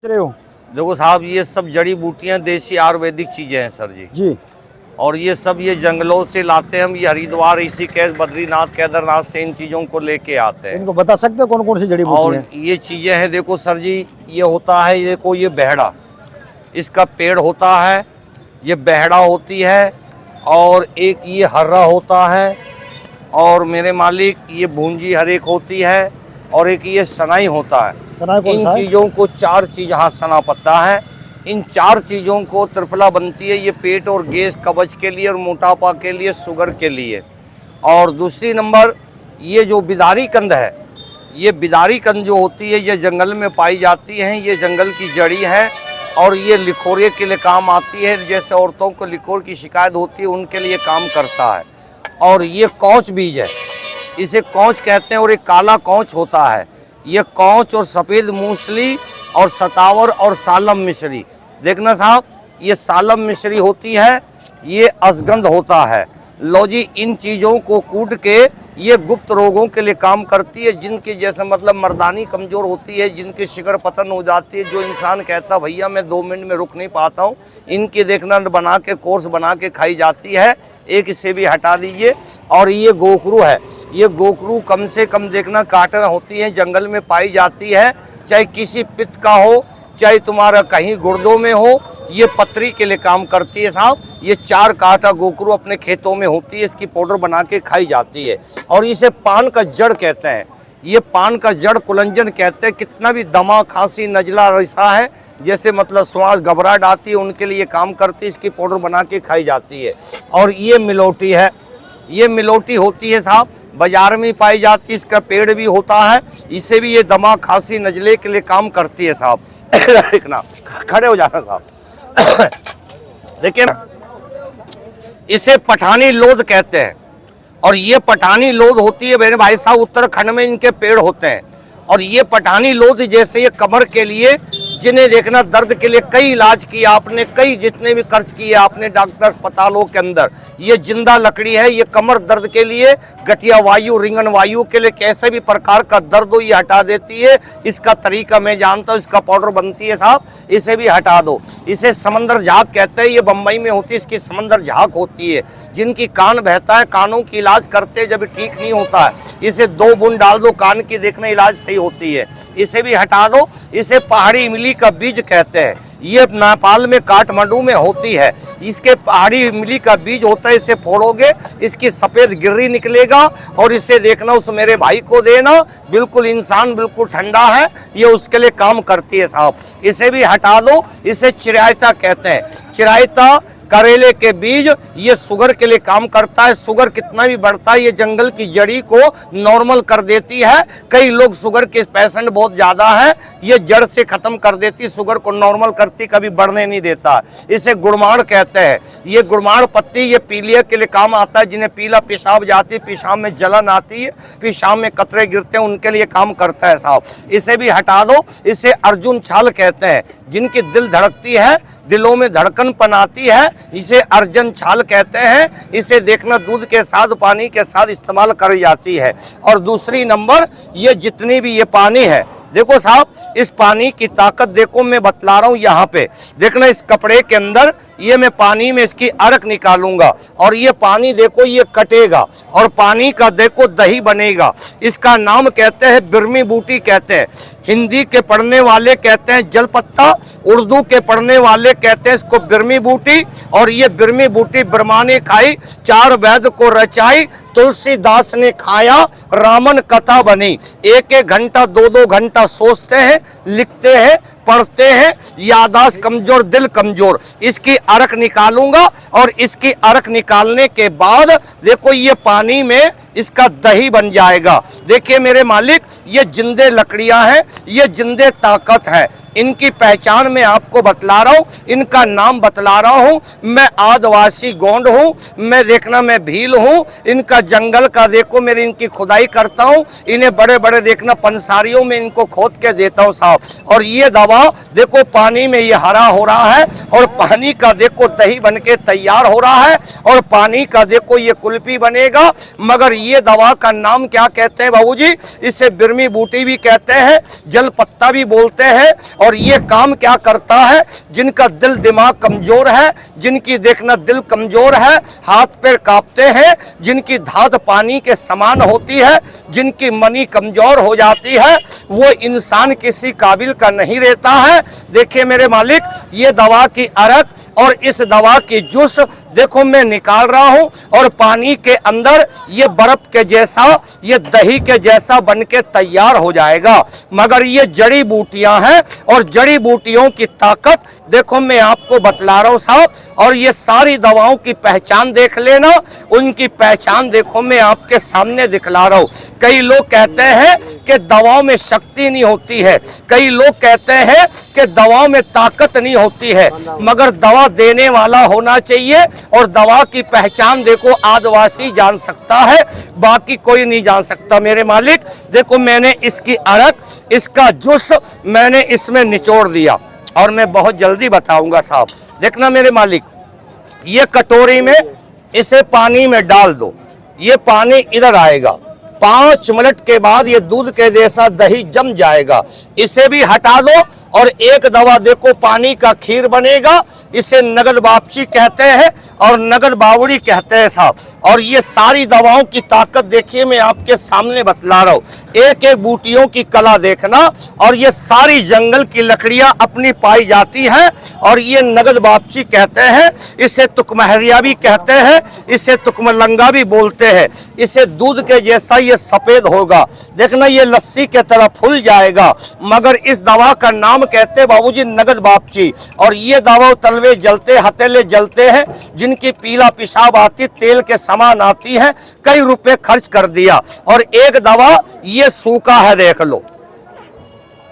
रहे हो? देखो साहब, ये सब जड़ी बूटियां देसी आयुर्वेदिक चीजें हैं सर जी। और ये सब ये जंगलों से लाते हैं हम। ये हरिद्वार, ऋषिकेश, बद्रीनाथ, केदारनाथ से इन चीजों को लेके आते हैं। इनको बता सकते हो कौन कौन सी जड़ी बूटी है? और ये चीजें हैं, देखो सर जी, ये होता है, ये देखो, ये बहड़ा, इसका पेड़ होता है, ये बहड़ा होती है, और एक ये हर्रा होता है, और मेरे मालिक ये भूंजी हर एक होती है, और एक ये सनाई होता है। इन चीज़ों को चार चीज, हाँ, सना पत्ता है। इन चार चीज़ों को त्रिफला बनती है। ये पेट और गैस कब्ज के लिए और मोटापा के लिए, शुगर के लिए। और दूसरी नंबर, ये जो बिदारी कंद है, ये बिदारी कंद जो होती है, ये जंगल में पाई जाती हैं। ये जंगल की जड़ी है और ये लिखोरे के लिए काम आती है। जैसे औरतों को लिखोर की शिकायत होती है, उनके लिए काम करता है। और ये कौच बीज है, इसे कौच कहते हैं। और एक काला कौच होता है। ये कौच और सफ़ेद मूसली और सतावर और सालम मिश्री, देखना साहब, ये सालम मिश्री होती है, ये असगंध होता है। लो जी, इन चीज़ों को कूट के ये गुप्त रोगों के लिए काम करती है। जिनकी जैसे मतलब मर्दानी कमज़ोर होती है, जिनकी शिगर पतन हो जाती है, जो इंसान कहता भैया मैं 2 मिनट में रुक नहीं पाता हूँ, इनकी देखना बना के कोर्स बना के खाई जाती है। एक इसे भी हटा दीजिए। और ये गोखरू है, ये गोखरू कम से कम देखना काटन होती है, जंगल में पाई जाती है। चाहे किसी पित्त का हो, चाहे तुम्हारा कहीं गुर्दों में हो, ये पथरी के लिए काम करती है साहब। ये 4 काटा गोखरू अपने खेतों में होती है, इसकी पाउडर बना के खाई जाती है। और इसे पान का जड़ कहते हैं। ये पान का जड़ कुलंजन कहते हैं। कितना भी दमा, खांसी, नजला ऐसा है, जैसे मतलब श्वास घबराहट आती है, उनके लिए काम करती है। इसकी पाउडर बना के खाई जाती है। और ये मिलोटी है, ये मिलोटी होती है साहब, बाजार में पाई जाती है। इसका पेड़ भी होता है। इससे भी ये दमा, खांसी, नजले के लिए काम करती है साहब। देखना, खड़े हो जाना साहब। देखिए ना, इसे पठानी लोद कहते हैं। और ये पठानी लोद होती है मेरे भाई साहब, उत्तराखंड में इनके पेड़ होते हैं। और ये पठानी लोद जैसे ये कमर के लिए, जिन्हें देखना दर्द के लिए कई इलाज किए आपने, कई जितने भी खर्च किए आपने डॉक्टर अस्पतालों के अंदर, ये जिंदा लकड़ी है। ये कमर दर्द के लिए, गठिया वायु, रिंगन वायु के लिए, कैसे भी प्रकार का दर्द हो ये हटा देती है। इसका तरीका मैं जानता हूँ, इसका पाउडर बनती है साहब, इसे भी हटा दो। इसे समंदर झाग कहते हैं। ये बम्बई में होती है, इसकी समंदर झाग होती है। जिनकी कान बहता है, कानों की इलाज करते हैं, जब ठीक नहीं होता है, इसे 2 बूंद डाल दो, कान की देखना इलाज सही होती है। इसे भी हटा दो। इसे पहाड़ी इमली का बीज कहते हैं। ये नेपाल में, काठमांडू में होती है। इसके पहाड़ी इमली का बीज होता है। इसे फोड़ोगे, इसकी सफेद गिर्री निकलेगा, और इसे देखना उस मेरे भाई को देना। बिल्कुल इंसान बिल्कुल ठंडा है, ये उसके लिए काम करती है साहब। इसे भी हटा दो। इसे चिरायता कहते हैं। चिरायता, करेले के बीज, ये शुगर के लिए काम करता है। शुगर कितना भी बढ़ता है, ये जंगल की जड़ी को नॉर्मल कर देती है। कई लोग शुगर के पेशेंट बहुत ज़्यादा है, ये जड़ से ख़त्म कर देती, शुगर को नॉर्मल करती, कभी बढ़ने नहीं देता। इसे गुड़माड़ कहते हैं। ये गुड़माड़ पत्ती, ये पीलिया के लिए काम आता है। जिन्हें पीला पेशाब जाती है, पेशाब में जलन आती है, पेशाब में कतरे गिरते हैं, उनके लिए काम करता है साहब। इसे भी हटा दो। इसे अर्जुन छाल कहते हैं। जिनकी दिल धड़कती है, दिलों में धड़कन पनाती है, इसे अर्जुन छाल कहते हैं। इसे देखना दूध के साथ, पानी के साथ इस्तेमाल करी जाती है। और दूसरी नंबर, ये जितनी भी ये पानी है, देखो साहब, इस पानी की ताकत देखो, मैं बतला रहा हूँ। यहाँ पे देखना, इस कपड़े के अंदर ये मैं पानी में इसकी अर्क निकालूंगा, और ये पानी देखो ये कटेगा, और पानी का देखो दही बनेगा। इसका नाम कहते हैं बिरमी बूटी कहते हैं। हिंदी के पढ़ने वाले कहते हैं जल पत्ता, उर्दू के पढ़ने वाले कहते हैं इसको बिरमी बूटी। और ये बिरमी बूटी ब्रह्मा ने खाई, 4 वेद को रचाई, तुलसीदास ने खाया, रामन कथा बनी। 1-1 घंटा, 2-2 घंटा सोचते हैं, लिखते हैं, पढ़ते हैं। याददाश्त कमजोर, दिल कमजोर। इसकी अर्क निकालूंगा, और इसकी अर्क निकालने के बाद देखो ये पानी में इसका दही बन जाएगा। देखिए मेरे मालिक, ये जिंदे लकड़ियां हैं, ये जिंदे ताकत है। इनकी पहचान मैं आपको बतला रहा हूँ, इनका नाम बतला रहा हूँ। मैं आदिवासी गोंड हूँ, मैं देखना मैं भील हूँ। इनका जंगल का देखो, मेरी इनकी खुदाई करता हूँ। इन्हें बड़े बड़े देखना पंसारियों में इनको खोद के देता हूँ साहब। और ये दवा देखो पानी में ये हरा हो रहा है, और पानी का देखो दही बन के तैयार हो रहा है, और पानी का देखो ये कुल्फी बनेगा। मगर ये दवा का नाम क्या कहते हैं बाबूजी? इसे बिरमी बूटी भी कहते हैं, जल पत्ता भी बोलते हैं। और ये काम क्या करता है, जिनका दिल दिमाग कमजोर है, जिनकी देखना दिल कमजोर है, हाथ पैर कांपते हैं, जिनकी धात पानी के समान होती है, जिनकी मनी कमजोर हो जाती है, वो इंसान किसी काबिल का नहीं रहता है। देखिए मेरे मालिक, ये दवा की अरक और इस दवा की जूस देखो मैं निकाल रहा हूं और पानी के अंदर ये बर्फ के जैसा, ये दही के जैसा बनके तैयार हो जाएगा। मगर ये जड़ी बूटियां हैं और जड़ी बूटियों की ताकत देखो मैं आपको बतला रहा हूं साहब। और ये सारी दवाओं की पहचान देख लेना, उनकी पहचान देखो मैं आपके सामने दिखला रहा हूं। कई लोग कहते हैं कि दवाओं में शक्ति नहीं होती है, कई लोग कहते हैं कि दवाओं में ताकत नहीं होती है, मगर दवा देने वाला होना चाहिए। और दवा की पहचान देखो आदिवासी जान सकता है, बाकी कोई नहीं जान सकता मेरे मालिक। देखो मैंने इसकी अरक, इसका जूस मैंने इसमें निचोड़ दिया और मैं बहुत जल्दी बताऊंगा साहब। देखना मेरे मालिक, ये कटोरी में इसे पानी में डाल दो, ये पानी इधर आएगा, 5 मिनट के बाद ये दूध के जैसा दही जम जाएगा। इसे भी हटा दो और एक दवा देखो पानी का खीर बनेगा, इसे नगद वापसी कहते हैं और नगद बावड़ी कहते हैं साहब। और ये सारी दवाओं की ताकत देखिए मैं आपके सामने बतला रहा हूँ। एक एक बूटियों की कला देखना, और ये सारी जंगल की लकड़ियां अपनी पाई जाती हैं और ये नगद वापसी कहते हैं, इसे तुकमहरिया भी कहते हैं, इसे तुकमलंगा भी बोलते हैं। इसे दूध के जैसा ये सफेद होगा, देखना ये लस्सी के तरह फूल जाएगा। मगर इस दवा का नाम कहते हैं बाबूजी नगद वापसी। और ये दवा तलवे जलते, हथेले जलते हैं, जिनकी पीला पेशाब आती तेल के समान आती है, कई रुपए खर्च कर दिया। और एक दवा ये सूखा है, देख लो,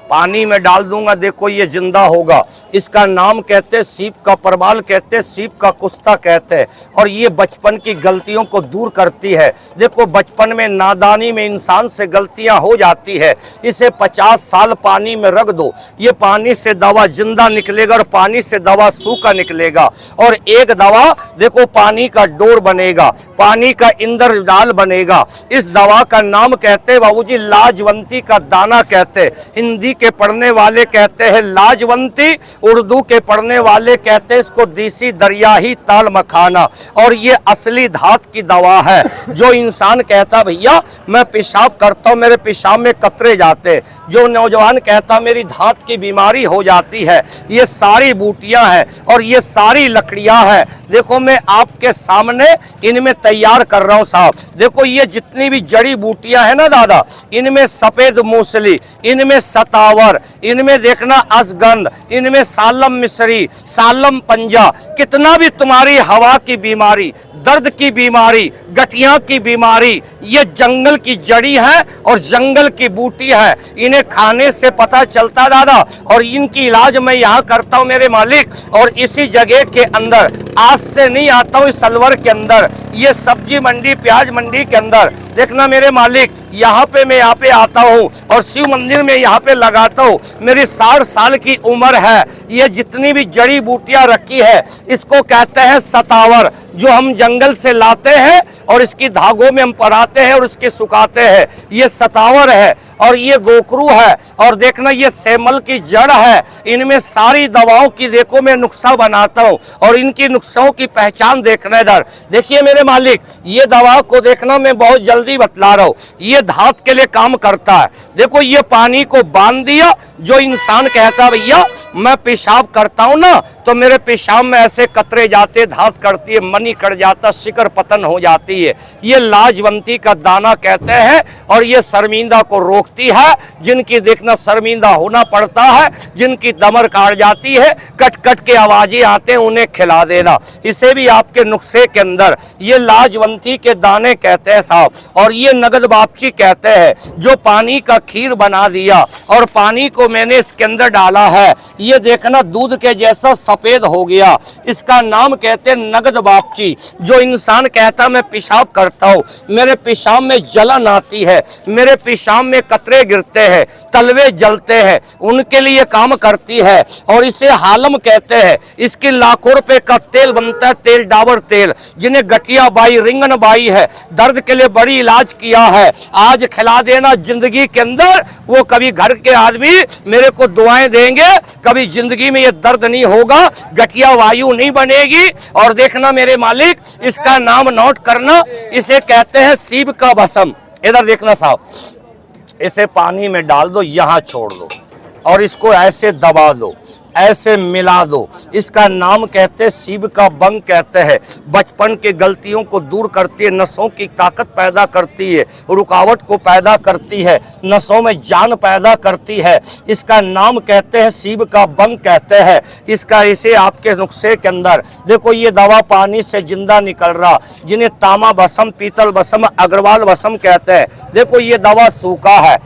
पानी में डाल दूंगा, देखो ये जिंदा होगा। इसका नाम कहते हैं सीप का परवाल, कहते हैं सीप का कुस्ता कहते हैं। और ये बचपन की गलतियों को दूर करती है। देखो बचपन में नादानी में इंसान से गलतियां हो जाती है, इसे 50 साल पानी में रख दो, ये पानी से दवा जिंदा निकलेगा और पानी से दवा सूखा निकलेगा। और एक दवा देखो पानी का डोर बनेगा, पानी का इंदर जाल बनेगा। इस दवा का नाम कहते हैं बाबूजी लाजवंती का दाना कहते हैं। हिंदी के पढ़ने वाले कहते हैं लाजवंती, उर्दू के पढ़ने वाले कहते हैं इसको देसी दरियाही ताल मखाना। और ये असली धात की दवा है। जो इंसान कहता भैया मैं पेशाब करता हूँ, मेरे पेशाब में कतरे जाते, जो नौजवान कहता मेरी धात की बीमारी हो जाती है, ये सारी बूटियां हैं और ये सारी लकड़ियां हैं। देखो मैं आपके सामने इनमें तैयार कर रहा हूं साहब। देखो ये जितनी भी जड़ी बूटियां हैं ना दादा, इनमें सफेद मूसली, इनमें सतावर, इनमें देखना असगंध, इनमें सालम मिश्री, सालम पंजा, कितना भी तुम्हारी हवा की बीमारी, दर्द की बीमारी, गठिया की बीमारी, ये जंगल की जड़ी है और जंगल की बूटी है। इन्हें खाने से पता चलता दादा। और इनकी इलाज मैं यहाँ करता हूँ मेरे मालिक। और इसी जगह के अंदर, आज से नहीं आता हूँ, इस सलवर के अंदर, ये सब्जी मंडी प्याज मंडी के अंदर देखना मेरे मालिक, यहाँ पे मैं यहाँ पे आता हूँ और शिव मंदिर में यहाँ पे लगाता हूँ। मेरी 60 साल की उम्र है। ये जितनी भी जड़ी बूटियां रखी है इसको कहते हैं सतावर, जो हम जंगल से लाते हैं और इसकी धागों में हम पराते हैं और इसके सुखाते हैं। ये सतावर है और ये गोकरू है और देखना ये सेमल की जड़ है। इनमें सारी दवाओं की देखो मैं नुस्खा बनाता हूँ और इनकी नुस्खों की पहचान देखना इधर देखिए मेरे मालिक। ये दवा को देखना मैं बहुत जल्दी बतला रहा हूँ। ये धात के लिए काम करता है। देखो ये पानी को बांध दिया। जो इंसान कहता भैया मैं पेशाब करता हूं ना तो मेरे पेशाब में ऐसे कतरे जाते, धात करती है, मनी कट जाता, शिकर पतन हो जाती है, ये लाजवंती का दाना कहते हैं। और ये शर्मिंदा को रोकती है। जिनकी देखना शर्मिंदा होना पड़ता है, जिनकी दमर काट जाती है, कट कट के आवाजें आते हैं, उन्हें खिला देना। इसे भी आपके नुस्खे के अंदर ये लाजवंती के दाने कहते हैं साहब। और ये नगद वापसी कहते हैं। जो पानी का खीर बना दिया और पानी को मैंने इसके अंदर डाला है, ये देखना दूध के जैसा सफेद हो गया। इसका नाम कहते हैं नगद वापसी। जो इंसान कहता मैं पेशाब करता हूँ, मेरे पेशाब में जलन आती है, मेरे पेशाब में कतरे गिरते हैं, तलवे जलते हैं, उनके लिए काम करती है। और इसे हालम कहते हैं। इसकी लाखों रुपए का तेल बनता है, तेल डाबर तेल। जिन्हें गठिया बाई, रिंगन बाई है, दर्द के लिए बड़ी इलाज किया है, आज खिला देना जिंदगी के अंदर। वो कभी घर के आदमी मेरे को दुआएं देंगे, कभी जिंदगी में ये दर्द नहीं होगा, गठिया वायु नहीं बनेगी। और देखना मेरे मालिक, इसका नाम नोट करना, इसे कहते हैं सीब का भस्म। इधर देखना साहब, इसे पानी में डाल दो, यहां छोड़ दो और इसको ऐसे दबा दो, ऐसे मिला दो। इसका नाम कहते हैं सीब का बंग कहते हैं। बचपन के गलतियों को दूर करती है, नसों की ताकत पैदा करती है, रुकावट को पैदा करती है, नसों में जान पैदा करती है। इसका नाम कहते हैं सीब का बंग कहते हैं। इसका इसे आपके नुस्खे के अंदर देखो, ये दवा पानी से जिंदा निकल रहा, जिन्हें तामा भस्म, पीतल भस्म, अग्रवाल भस्म कहते हैं। देखो ये दवा सूखा है,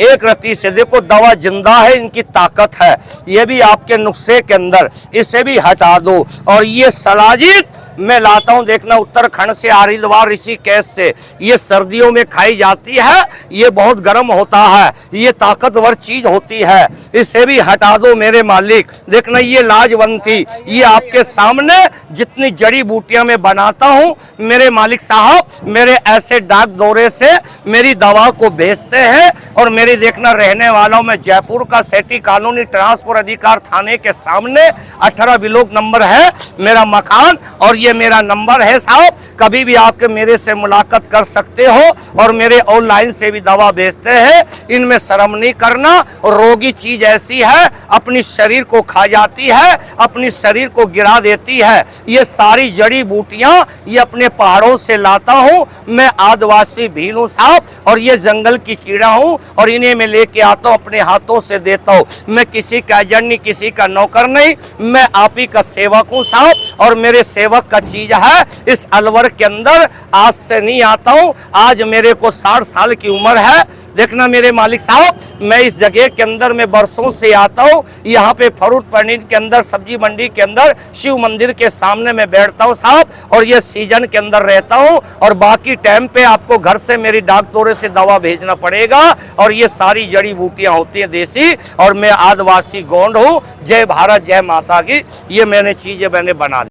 एक रत्ती से देखो दवा जिंदा है, इनकी ताकत है। ये भी आपके नुस्खे के अंदर, इसे भी हटा दो। और ये सलाजित मैं लाता हूं, देखना उत्तराखंड से, हरिद्वार, ऋषिकेश से। ये सर्दियों में खाई जाती है, ये बहुत गर्म होता है, ये ताकतवर चीज होती है। इसे भी हटा दो मेरे मालिक। देखना ये लाजवंती, ये आपके सामने जितनी जड़ी बूटियां मैं बनाता हूं मेरे मालिक साहब, मेरे ऐसे डाक दौरे से मेरी दवा को बेचते हैं। और मेरी देखना रहने वालों में जयपुर का सेठी कॉलोनी ट्रांसपोर्ट अधिकार थाने के सामने 18 ब्लॉक नंबर है मेरा मकान। और ये मेरा नंबर है साहब, कभी भी आके मेरे से मुलाकात कर सकते हो। और मेरे ऑनलाइन से भी दवा बेचते हैं, इनमें शर्म नहीं करना। और रोगी चीज ऐसी है, अपनी शरीर को खा जाती है, अपनी शरीर को गिरा देती है। ये सारी जड़ी बूटियां ये अपने पहाड़ों से लाता हूं मैं, आदिवासी भील हूं साहब। और ये जंगल की कीड़ा हूं, और इन्हें मैं लेके आता हूं, अपने हाथों से देता हूं। मैं किसी का एजेंट नहीं, किसी का नौकर नहीं, मैं आप ही का सेवक हूं साहब। और मेरे सेवक का चीज है इस अलवर के अंदर। आज से नहीं आता हूं, आज मेरे को 60 साल की उम्र है। देखना मेरे मालिक साहब, मैं इस जगह के अंदर मैं बरसों से आता हूँ। यहाँ पे फरूट पनीर के अंदर, सब्जी मंडी के अंदर, शिव मंदिर के सामने मैं बैठता हूँ साहब। और ये सीजन के अंदर रहता हूँ, और बाकी टाइम पे आपको घर से मेरी डाक दौरे से दवा भेजना पड़ेगा। और ये सारी जड़ी बूटियाँ होती हैं देसी, और मैं आदिवासी गोंड हूँ। जय भारत, जय माता की। ये मैंने चीजें मैंने बना दी।